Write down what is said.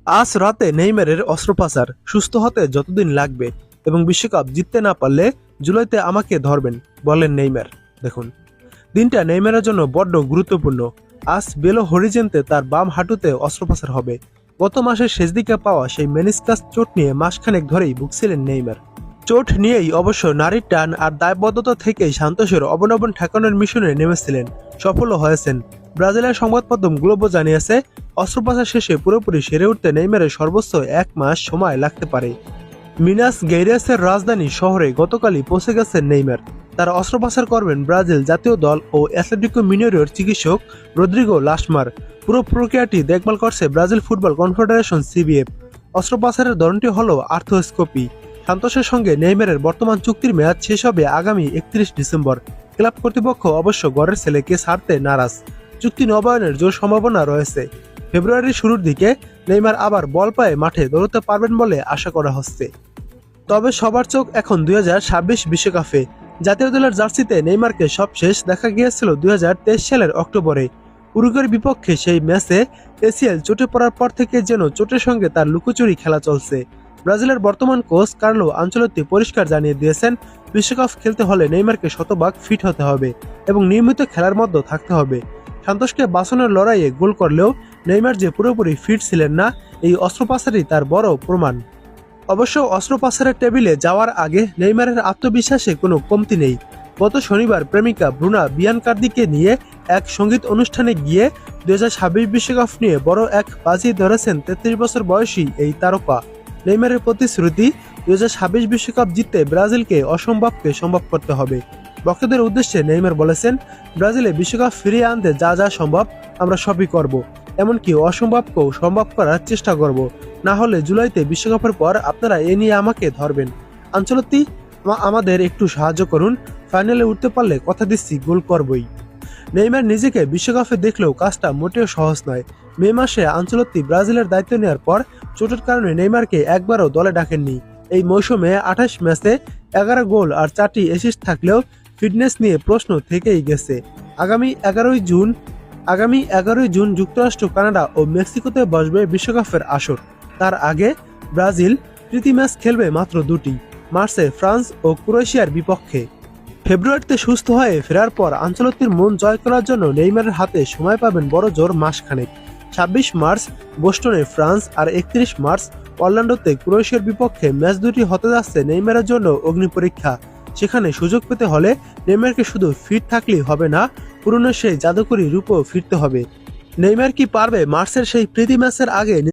আজ রাতে নেইমারের অস্ত্রোপচার, সুস্থ হতে যতদিন লাগবে এবং বিশ্বকাপ জিততে না পারলে জুলাইতে আমাকে ধরবেন, বললেন নেইমার। দেখুন, দিনটা নেইমারের জন্য বড্ড গুরুত্বপূর্ণ। আজ বেলো হরিজেন্তে তার বাম হাঁটুতে অস্ত্রোপচার হবে। গত মাসের শেষ দিকে পাওয়া সেই মেনিসকাস চোট নিয়ে মাসখানেক ধরেই ভুগছিলেন নেইমার। চোট নিয়েই অবশ্য নারীর টান আর দায়বদ্ধতা থেকেই সান্তোসের অবনমন ঠেকানোর মিশনে নেমেছিলেন, সফলও হয়েছেন। ব্রাজিলের সংবাদমাধ্যম গ্লোবো জানিয়েছে, অস্ত্রোপচার শেষে পুরোপুরি সেরে উঠতে নেইমারের সর্বোচ্চ 1 মাস সময় লাগতে পারে। মিনাস গেইরাসের রাজধানী শহরে গতকালই পৌঁছে গেছেন নেইমার। তার অস্ত্রোপচার করবেন ব্রাজিল জাতীয় দল ও অ্যাথলেটিকো মিনেইরোর চিকিৎসক রদ্রিগো লাসমার। পুরো প্রক্রিয়াটি দেখভাল করছে ব্রাজিল ফুটবল কনফেডারেশন সিবিএফ। অস্ত্রোপচারের ধরনটি হল আর্থ্রোস্কোপি। সান্তোসের সঙ্গে নেইমারের বর্তমান চুক্তির মেয়াদ শেষ হবে আগামী 31 ডিসেম্বর। ক্লাব কর্তৃপক্ষ অবশ্য গড়ের ছেলেকে ছাড়তে নারাজ। চুক্তি নবায়নের জোর সম্ভাবনা রয়েছে। ফেব্রুয়ারির শুরুর দিকে নেইমার আবার বল পায়ে মাঠে দৌড়তে পারবেন বলে আশা করা হচ্ছে। তবে সবার চোখ এখন 2026 বিশ্বকাপে। জাতীয় দলের জার্সিতে নেইমারকে সবশেষ দেখা গিয়েছিল 2023 সালের অক্টোবরে। উরুগুয়ের বিপক্ষে সেই ম্যাচে এসিএল চোটে পড়ার পর থেকে যেন চোটের সঙ্গে তার লুকোচুরি খেলা চলছে। ব্রাজিলের বর্তমান কোচ কার্লো আনচেলত্তি পরিষ্কার জানিয়ে দিয়েছেন, বিশ্বকাপ খেলতে হলে নেইমারকে শতভাগ ফিট হতে হবে এবং নিয়মিত খেলার মধ্যে থাকতে হবে। সান্তোসকে বাঁচানোর লড়াইয়ে গোল করলেও নেইমার যে পুরোপুরি ফিট ছিলেন না, এই অস্ত্রোপচারই তার বড় প্রমাণ। অবশ্য অস্ত্রোপচারের টেবিলে যাওয়ার আগে নেইমারের আত্মবিশ্বাসে কোনো কমতি নেই। গত শনিবার প্রেমিকা ব্রুনা বিয়ানকার্দিকে নিয়ে এক সঙ্গীত অনুষ্ঠানে গিয়ে 2026 বিশ্বকাপ নিয়ে বড় এক বাজি ধরেছেন 33 বছর বয়সী এই তারকা। নেইমারের প্রতিশ্রুতি, 2026 বিশ্বকাপ জিততে ব্রাজিলকে অসম্ভবকে সম্ভব করতে হবে। ভক্তদের উদ্দেশ্যে নেইমার বলেছেন, ব্রাজিলে বিশ্বকাপ ফিরিয়ে আনতে যা যা সম্ভব আমরা সবই করব, এমনকি অসম্ভবকেও সম্ভব করার চেষ্টা করব। না হলে জুলাইতে বিশ্বকাপের পর আপনারা এ নিয়ে আমাকে ধরবেন। আনচেলত্তি, আমাদের একটু সাহায্য করুন, ফাইনালে উঠতে পারলে কথা দিচ্ছি গোল করবই। নেইমার নিজেকে বিশ্বকাপে দেখলেও কাজটা মোটেও সহজ নয়। মে মাসে আনচেলত্তি ব্রাজিলের দায়িত্ব নেওয়ার পর চোটের কারণে নেইমারকে একবারও দলে ডাকেননি। এই মৌসুমে 28 ম্যাচে 11 গোল আর 4টি অ্যাসিস্ট থাকলেও ফিটনেস নিয়ে প্রশ্ন থেকেই গেছে। আগামী 11ই জুন যুক্তরাষ্ট্র, কানাডা ও মেক্সিকোতে বসবে বিশ্বকাপের আসর। তার আগে ব্রাজিল প্রীতি ম্যাচ খেলবে মাত্র 2টি, মার্চে ফ্রান্স ও ক্রোয়েশিয়ার বিপক্ষে। ফেব্রুয়ারিতে সুস্থ হয়ে ফেরার পর আনচেলত্তির মন জয় করার জন্য নেইমারের হাতে সময় পাবেন বড় জোর মাসখানেক। 26 মার্চ বোস্টনে ফ্রান্স আর 31 মার্চ অরল্যান্ডোতে ক্রোয়েশিয়ার বিপক্ষে ম্যাচ দুটি হতে যাচ্ছে নেইমারের জন্য অগ্নি পরীক্ষা। সেখানে সুযোগ পেতে হলে নেইমারকে শুধু ফিট থাকলেই হবে না, পুরনো সেই জাদুকরী রূপও ফিরতে হবে। নেইমার কি পারবে মার্চের সেই প্রীতি ম্যাচের আগে